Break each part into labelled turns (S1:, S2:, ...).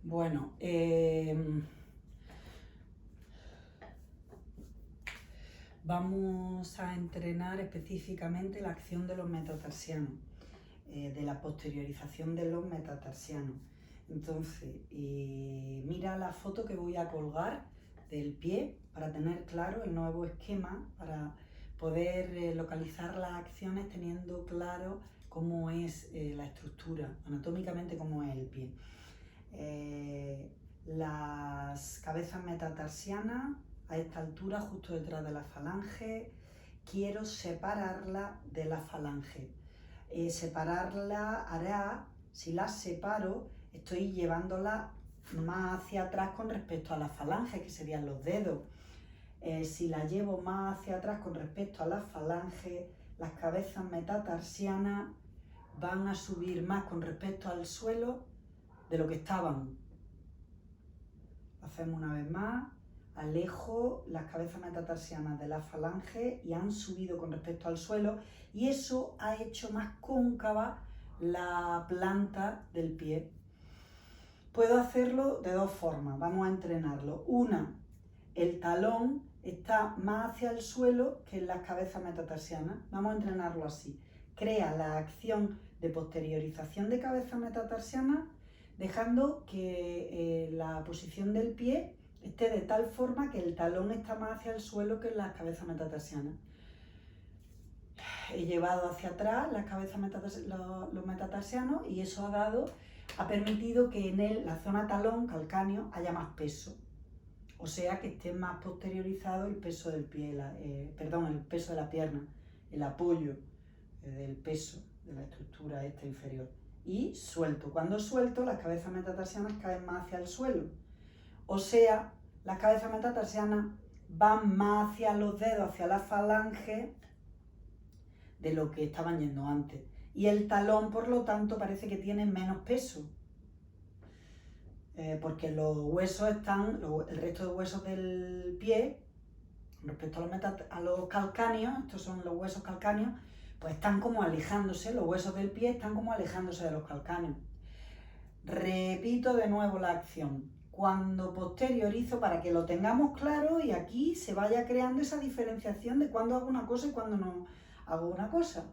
S1: Bueno, vamos a entrenar específicamente la acción de los metatarsianos, de la posteriorización de los metatarsianos. Entonces, mira la foto que voy a colgar del pie para tener claro el nuevo esquema, para poder localizar las acciones teniendo claro cómo es la estructura, anatómicamente cómo es el pie. Las cabezas metatarsianas a esta altura, justo detrás de la falange, quiero separarla de la falange. Separarla hará, si las separo, estoy llevándola más hacia atrás con respecto a la falange, que serían los dedos. Si la llevo más hacia atrás con respecto a la falange, las cabezas metatarsianas van a subir más con respecto al suelo de lo que estaban. Hacemos una vez más, alejo las cabezas metatarsianas de la falange y han subido con respecto al suelo, y eso ha hecho más cóncava la planta del pie. Puedo hacerlo de dos formas, vamos a entrenarlo. Una, el talón está más hacia el suelo que en las cabezas metatarsianas. Vamos a entrenarlo así. Crea la acción de posteriorización de cabeza metatarsiana, dejando que la posición del pie esté de tal forma que el talón está más hacia el suelo que en las cabezas metatarsianas. He llevado hacia atrás las cabezas los metatarsianos y eso ha permitido que en la zona talón calcáneo haya más peso. O sea que esté más posteriorizado el peso del pie, el peso de la pierna, el apoyo del peso de la estructura esta inferior. Y suelto. Cuando suelto, las cabezas metatarsianas caen más hacia el suelo. O sea, las cabezas metatarsianas van más hacia los dedos, hacia la falange, de lo que estaban yendo antes. Y el talón, por lo tanto, parece que tiene menos peso. Porque los huesos el resto de huesos del pie, respecto a los calcáneos, estos son los huesos calcáneos, pues están como alejándose, los huesos del pie están como alejándose de los calcáneos. Repito de nuevo la acción. Cuando posteriorizo, para que lo tengamos claro y aquí se vaya creando esa diferenciación de cuándo hago una cosa y cuándo no hago una cosa.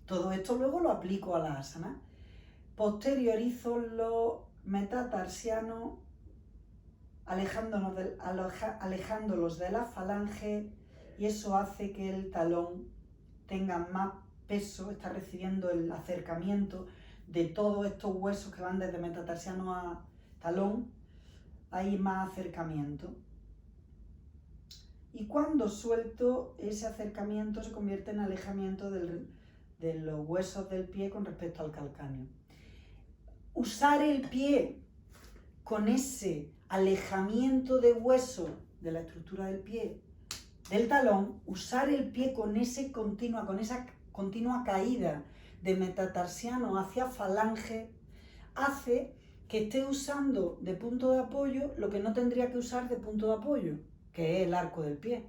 S1: Todo esto luego lo aplico a la asana. Posteriorizo los metatarsianos, alejándolos de la falange, y eso hace que el talón tenga más peso, está recibiendo el acercamiento de todos estos huesos que van desde metatarsiano a talón, hay más acercamiento. Y cuando suelto, ese acercamiento se convierte en alejamiento de los huesos del pie con respecto al calcáneo. Usar el pie con ese alejamiento de hueso de la estructura del pie, del talón, usar el pie con esa continua caída de metatarsiano hacia falange, hace que esté usando de punto de apoyo lo que no tendría que usar de punto de apoyo, que es el arco del pie.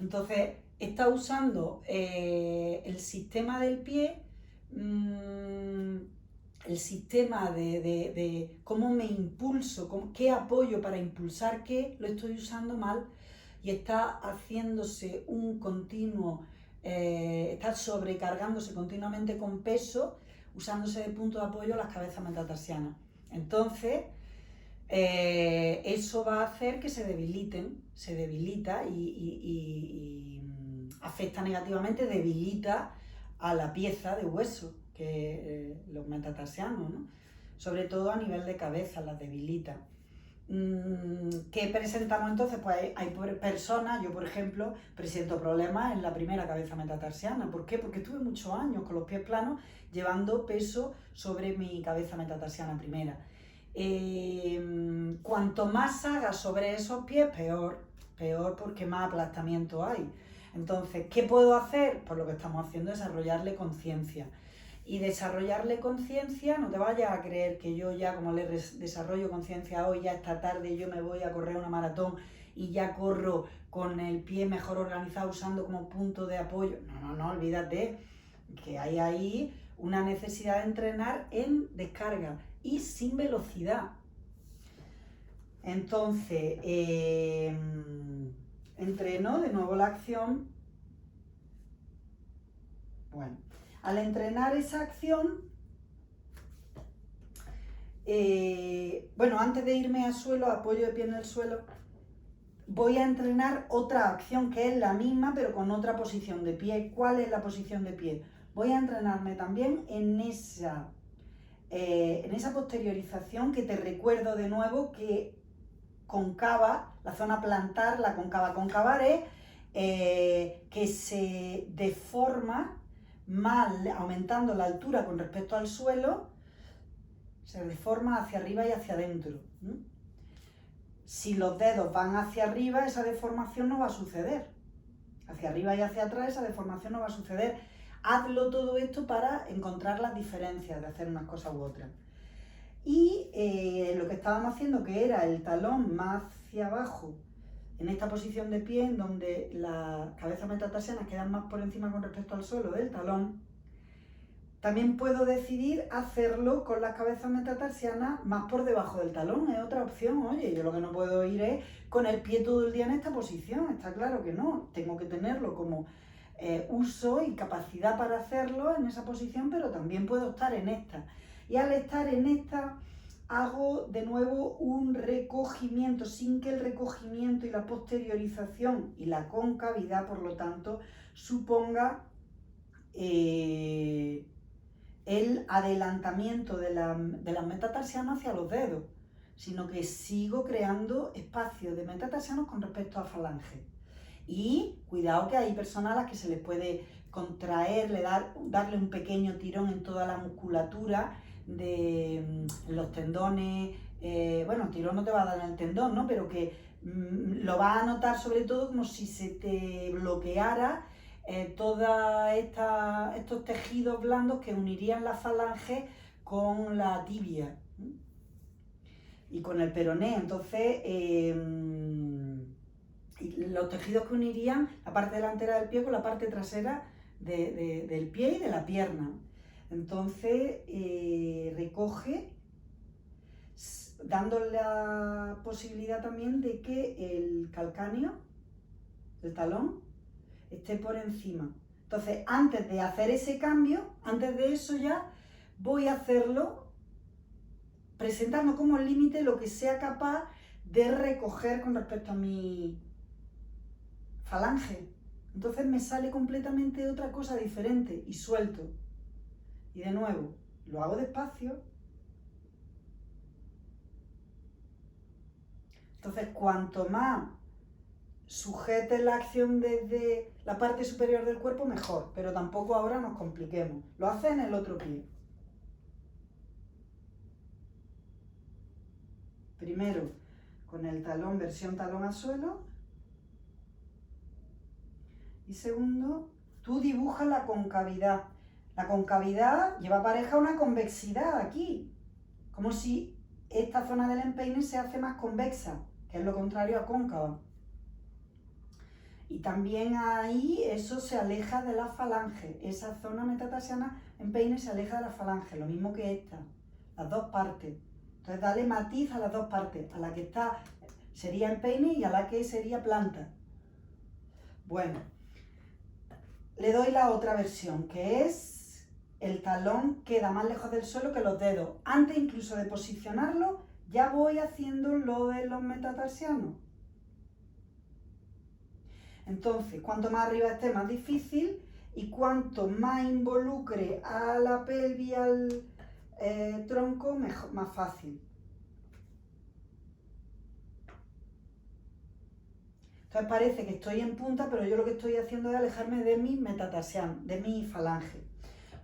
S1: Entonces, está usando el sistema del pie, el sistema de cómo me impulso, qué apoyo para impulsar qué, lo estoy usando mal, y está haciéndose un continuo, está sobrecargándose continuamente con peso, usándose de punto de apoyo las cabezas metatarsianas. Entonces, eso va a hacer que se debilita y afecta negativamente, debilita a la pieza de hueso, que los metatarsianos, ¿no? Sobre todo a nivel de cabeza, las debilita. ¿Qué presentamos entonces? Pues hay personas, yo por ejemplo, presento problemas en la primera cabeza metatarsiana. ¿Por qué? Porque estuve muchos años con los pies planos llevando peso sobre mi cabeza metatarsiana primera. Cuanto más haga sobre esos pies, peor porque más aplastamiento hay. Entonces, ¿qué puedo hacer? Pues lo que estamos haciendo es desarrollarle conciencia. Y desarrollarle conciencia, no te vayas a creer que yo ya, como le desarrollo conciencia hoy, ya esta tarde yo me voy a correr una maratón y ya corro con el pie mejor organizado usando como punto de apoyo. No, olvídate que hay ahí una necesidad de entrenar en descarga y sin velocidad. Entonces, entreno de nuevo la acción. Bueno, al entrenar esa acción, bueno, antes de irme al suelo, apoyo de pie en el suelo, voy a entrenar otra acción que es la misma, pero con otra posición de pie. ¿Cuál es la posición de pie? Voy a entrenarme también en esa posteriorización que te recuerdo de nuevo que concava, la zona plantar, la cóncava. Concavar es que se deforma mal, aumentando la altura con respecto al suelo, se deforma hacia arriba y hacia adentro. Si los dedos van hacia arriba, esa deformación no va a suceder. Hacia arriba y hacia atrás, esa deformación no va a suceder. Hazlo todo esto para encontrar las diferencias de hacer una cosa u otra. Y lo que estábamos haciendo, que era el talón más hacia abajo, en esta posición de pie, en donde las cabezas metatarsianas quedan más por encima con respecto al suelo del talón, también puedo decidir hacerlo con las cabezas metatarsianas más por debajo del talón, es otra opción. Oye, yo lo que no puedo ir es con el pie todo el día en esta posición, está claro que no, tengo que tenerlo como uso y capacidad para hacerlo en esa posición, pero también puedo estar en esta. Y al estar en esta, hago de nuevo un recogimiento, sin que el recogimiento y la posteriorización y la concavidad, por lo tanto, suponga el adelantamiento de las metatarsianas hacia los dedos, sino que sigo creando espacios de metatarsianos con respecto a falange. Y cuidado que hay personas a las que se les puede contraer, darle un pequeño tirón en toda la musculatura de los tendones. Bueno, tirón no te va a dar en el tendón, ¿no? Pero que lo vas a notar sobre todo como si se te bloqueara todos estos tejidos blandos que unirían la falange con la tibia y con el peroné. Entonces, los tejidos que unirían la parte delantera del pie con la parte trasera del pie y de la pierna. Entonces, recoge, dando la posibilidad también de que el calcáneo, el talón, esté por encima. Entonces, antes de hacer ese cambio, antes de eso ya, voy a hacerlo presentando como límite lo que sea capaz de recoger con respecto a mi falange. Entonces me sale completamente otra cosa diferente y suelto. Y de nuevo, lo hago despacio. Entonces, cuanto más sujetes la acción desde la parte superior del cuerpo, mejor. Pero tampoco ahora nos compliquemos. Lo hace en el otro pie. Primero, con el talón, versión talón al suelo. Y segundo, tú dibujas la concavidad. La concavidad lleva pareja una convexidad aquí. Como si esta zona del empeine se hace más convexa, que es lo contrario a cóncava. Y también ahí eso se aleja de la falange. Esa zona metatarsiana empeine se aleja de la falange, lo mismo que esta, las dos partes. Entonces dale matiz a las dos partes, a la que está sería empeine y a la que sería planta. Bueno, le doy la otra versión, que es el talón queda más lejos del suelo que los dedos. Antes incluso de posicionarlo, ya voy haciendo lo de los metatarsianos. Entonces, cuanto más arriba esté, más difícil, y cuanto más involucre a la pelvis, al tronco, mejor, más fácil. Entonces parece que estoy en punta, pero yo lo que estoy haciendo es alejarme de mi metatarsiano, de mi falange.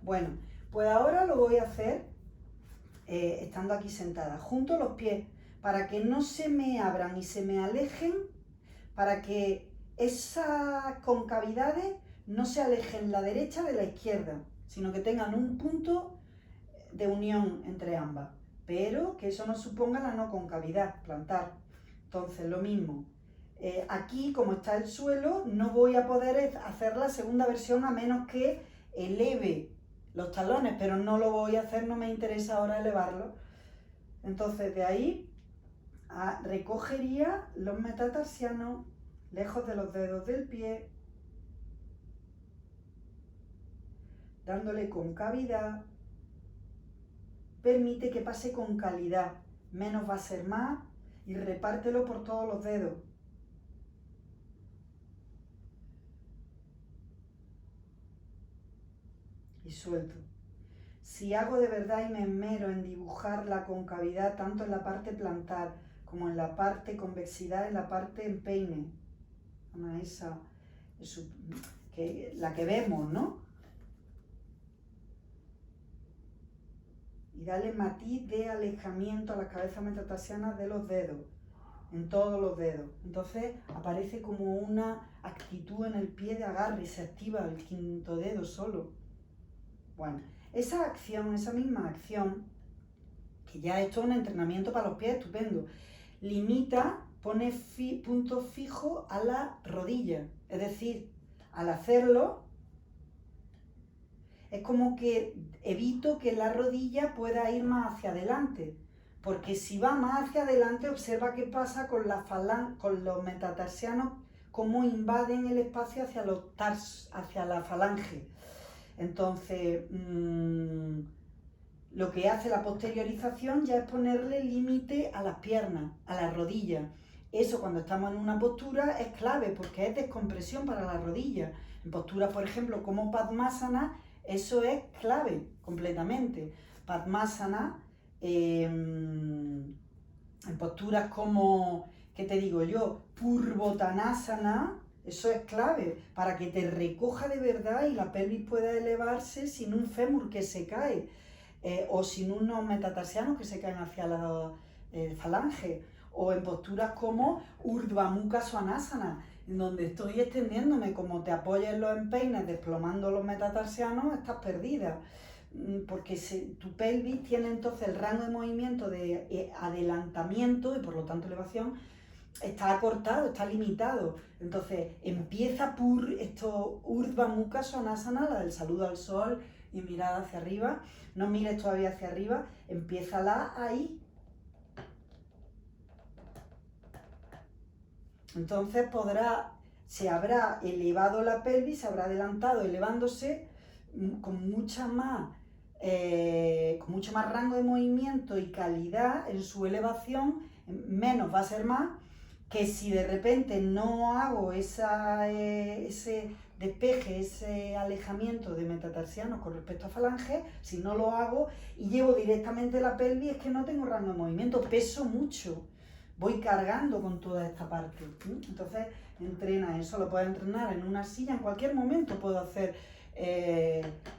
S1: Bueno, pues ahora lo voy a hacer estando aquí sentada, junto los pies, para que no se me abran y se me alejen, para que esas concavidades no se alejen la derecha de la izquierda, sino que tengan un punto de unión entre ambas, pero que eso no suponga la no concavidad plantar. Entonces, lo mismo. Aquí, como está el suelo, no voy a poder hacer la segunda versión a menos que eleve los talones, pero no lo voy a hacer, no me interesa ahora elevarlo. Entonces, de ahí recogería los metatarsianos lejos de los dedos del pie, dándole concavidad, permite que pase con calidad, menos va a ser más, y repártelo por todos los dedos. Y suelto. Si hago de verdad y me esmero en dibujar la concavidad tanto en la parte plantar como en la parte convexidad, en la parte empeine, esa, la que vemos, ¿no? Y darle matiz de alejamiento a las cabezas metatarsianas de los dedos, en todos los dedos. Entonces aparece como una actitud en el pie de agarre, se activa el quinto dedo solo. Bueno, esa acción, esa misma acción, que ya esto es un entrenamiento para los pies estupendo, limita, pone punto fijo a la rodilla. Es decir, al hacerlo, es como que evito que la rodilla pueda ir más hacia adelante. Porque si va más hacia adelante, observa qué pasa con los metatarsianos, cómo invaden el espacio hacia la falange. Entonces, lo que hace la posteriorización ya es ponerle límite a las piernas, a las rodillas. Eso cuando estamos en una postura es clave porque es descompresión para la rodilla. En posturas, por ejemplo, como Padmasana, eso es clave completamente. Padmasana, en posturas como, ¿qué te digo yo? Purvottanasana, eso es clave para que te recoja de verdad y la pelvis pueda elevarse sin un fémur que se cae, o sin unos metatarsianos que se caen hacia la falange, o en posturas como Urdhva Mukha Svanasana, en donde estoy extendiéndome, como te apoyas en los empeines desplomando los metatarsianos, estás perdida, porque tu pelvis tiene entonces el rango de movimiento de adelantamiento y por lo tanto elevación está acortado, está limitado. Entonces empieza Urdhva Mukha Svanasana, la del saludo al sol y mirada hacia arriba. No mires todavía hacia arriba, empiézala ahí. Entonces se habrá elevado la pelvis, se habrá adelantado elevándose con mucho más rango de movimiento y calidad en su elevación, menos va a ser más, que si de repente no hago ese despeje, ese alejamiento de metatarsianos con respecto a falange, si no lo hago y llevo directamente la pelvis, es que no tengo rango de movimiento, peso mucho, voy cargando con toda esta parte. Entonces entrena eso, lo puedes entrenar en una silla, en cualquier momento puedo hacer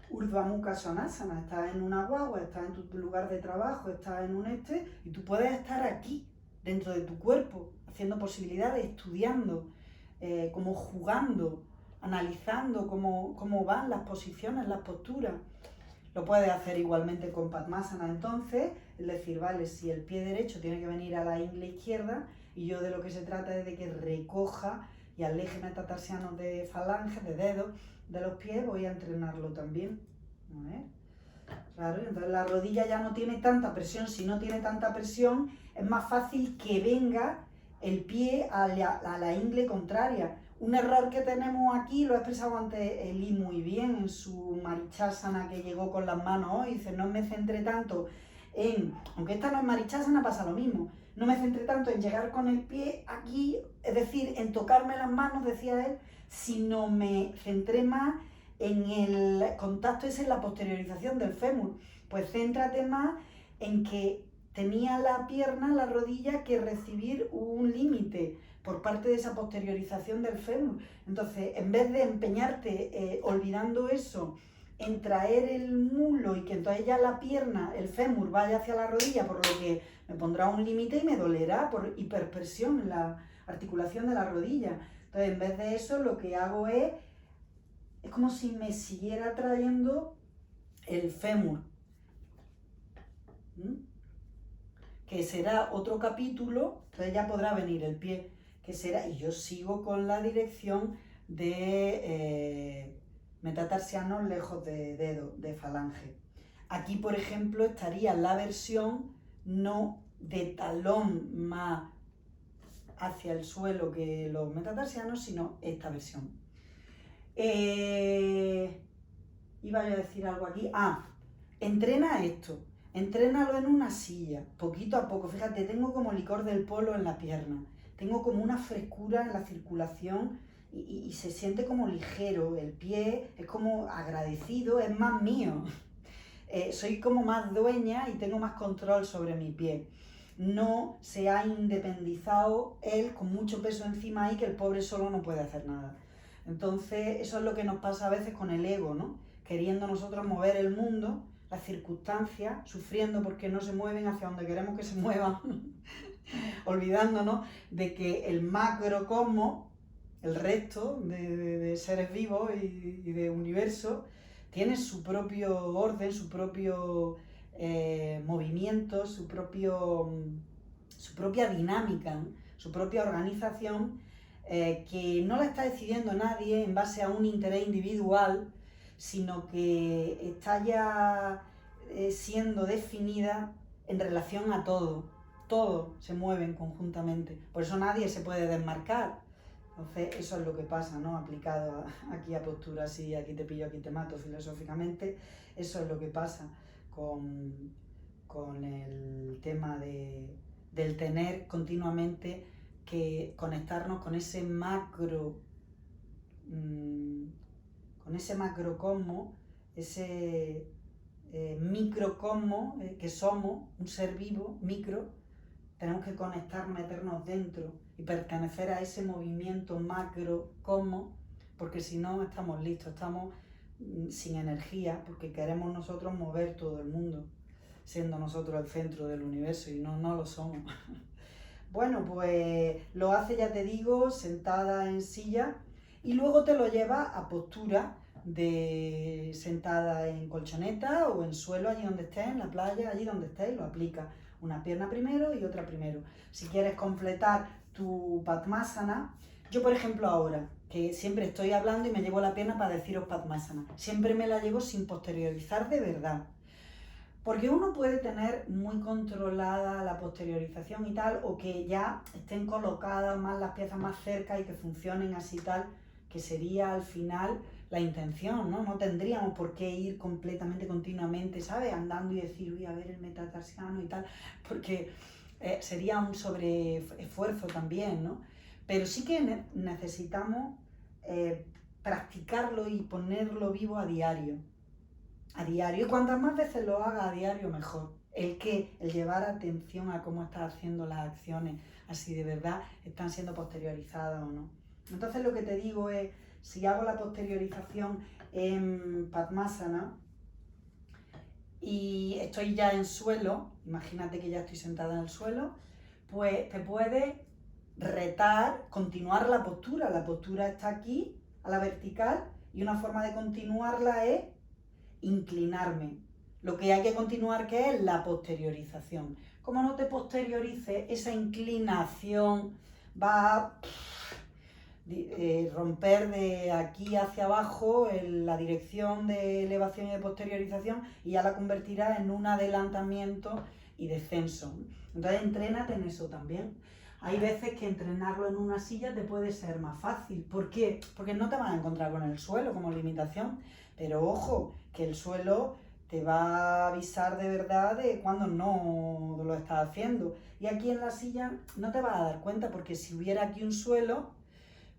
S1: Urdhva Mukha Svanasana, estás en una guagua, estás en tu lugar de trabajo, estás en y tú puedes estar aquí, dentro de tu cuerpo, haciendo posibilidades, estudiando, como jugando, analizando cómo van las posiciones, las posturas. Lo puedes hacer igualmente con Padmasana entonces, es decir, vale, si el pie derecho tiene que venir a la ingle izquierda y yo de lo que se trata es de que recoja y aleje metatarsianos de falange, de dedos, de los pies, voy a entrenarlo también. Claro, entonces la rodilla ya no tiene tanta presión, si no tiene tanta presión es más fácil que venga el pie a la ingle contraria. Un error que tenemos aquí, lo ha expresado antes Eli muy bien en su Marichasana que llegó con las manos hoy, dice, no me centré tanto aunque esta no es Marichasana, pasa lo mismo, no me centré tanto en llegar con el pie aquí, es decir, en tocarme las manos, decía él, sino me centré más en el contacto ese, en la posteriorización del fémur. Pues céntrate más en que tenía la pierna, la rodilla, que recibir un límite por parte de esa posteriorización del fémur. Entonces, en vez de empeñarte olvidando eso, en traer el mulo y que entonces ya la pierna, el fémur, vaya hacia la rodilla, por lo que me pondrá un límite y me dolerá por hiperpresión en la articulación de la rodilla. Entonces, en vez de eso, lo que hago es como si me siguiera trayendo el fémur, que será otro capítulo, entonces ya podrá venir el pie, que será, y yo sigo con la dirección de metatarsianos lejos de dedo, de falange. Aquí, por ejemplo, estaría la versión no de talón más hacia el suelo que los metatarsianos, sino esta versión. Iba yo a decir algo aquí. Entrena esto. Entrénalo en una silla, poquito a poco. Fíjate, tengo como licor del polo en la pierna. Tengo como una frescura en la circulación y se siente como ligero. El pie es como agradecido, es más mío. Soy como más dueña y tengo más control sobre mi pie. No se ha independizado él con mucho peso encima y que el pobre solo no puede hacer nada. Entonces, eso es lo que nos pasa a veces con el ego, ¿no? Queriendo nosotros mover el mundo, las circunstancias, sufriendo porque no se mueven hacia donde queremos que se muevan, olvidándonos de que el macrocosmos, el resto de seres vivos y de universo, tiene su propio orden, su propio movimiento, su propia dinámica, ¿no? Su propia organización, que no la está decidiendo nadie en base a un interés individual, sino que está ya siendo definida en relación a todo. Todo se mueven conjuntamente. Por eso nadie se puede desmarcar. Entonces, eso es lo que pasa, ¿no? Aplicado aquí a posturas así, aquí te pillo, aquí te mato, filosóficamente, eso es lo que pasa con el tema del tener continuamente que conectarnos con ese macrocosmos, ese microcosmos que somos, un ser vivo, micro. Tenemos que conectar, meternos dentro y pertenecer a ese movimiento macrocosmos, porque si no estamos listos, estamos sin energía, porque queremos nosotros mover todo el mundo, siendo nosotros el centro del universo y no lo somos. Bueno, pues lo hace, ya te digo, sentada en silla y luego te lo lleva a postura de sentada en colchoneta o en suelo, allí donde estés, en la playa, allí donde estés, lo aplica. Una pierna primero y otra primero. Si quieres completar tu Padmasana, yo por ejemplo ahora, que siempre estoy hablando y me llevo la pierna para deciros Padmasana, siempre me la llevo sin posteriorizar de verdad. Porque uno puede tener muy controlada la posteriorización y tal, o que ya estén colocadas más las piezas más cerca y que funcionen así tal, que sería al final la intención, ¿no? No tendríamos por qué ir completamente, continuamente, ¿sabes? Andando y decir, uy, a ver el metatarsiano y tal, porque sería un sobreesfuerzo también, ¿no? Pero sí que necesitamos practicarlo y ponerlo vivo a diario. A diario, y cuantas más veces lo haga a diario, mejor. El llevar atención a cómo estás haciendo las acciones, así de verdad están siendo posteriorizadas o no. Entonces lo que te digo es, si hago la posteriorización en Padmasana y estoy ya en suelo, imagínate que ya estoy sentada en el suelo, pues te puedes retar, continuar la postura está aquí, a la vertical, y una forma de continuarla es inclinarme. Lo que hay que continuar, que es la posteriorización. Como no te posteriorices, esa inclinación va a romper de aquí hacia abajo la dirección de elevación y de posteriorización y ya la convertirá en un adelantamiento y descenso. Entonces, entrénate en eso también. Hay veces que entrenarlo en una silla te puede ser más fácil. ¿Por qué? Porque no te vas a encontrar con el suelo como limitación. Pero ojo, que el suelo te va a avisar de verdad de cuando no lo estás haciendo. Y aquí en la silla no te vas a dar cuenta, porque si hubiera aquí un suelo,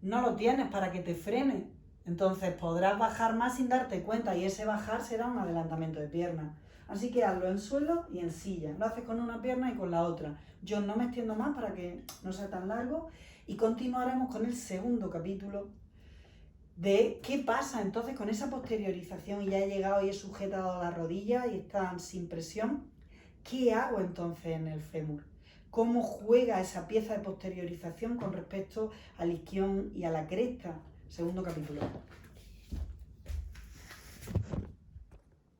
S1: no lo tienes para que te frene. Entonces podrás bajar más sin darte cuenta y ese bajar será un adelantamiento de pierna. Así que hazlo en suelo y en silla. Lo haces con una pierna y con la otra. Yo no me extiendo más para que no sea tan largo y continuaremos con el segundo capítulo de qué pasa entonces con esa posteriorización y ya he llegado y he sujetado la rodilla y están sin presión. ¿Qué hago entonces en el fémur? ¿Cómo juega esa pieza de posteriorización con respecto al isquión y a la cresta? Segundo capítulo.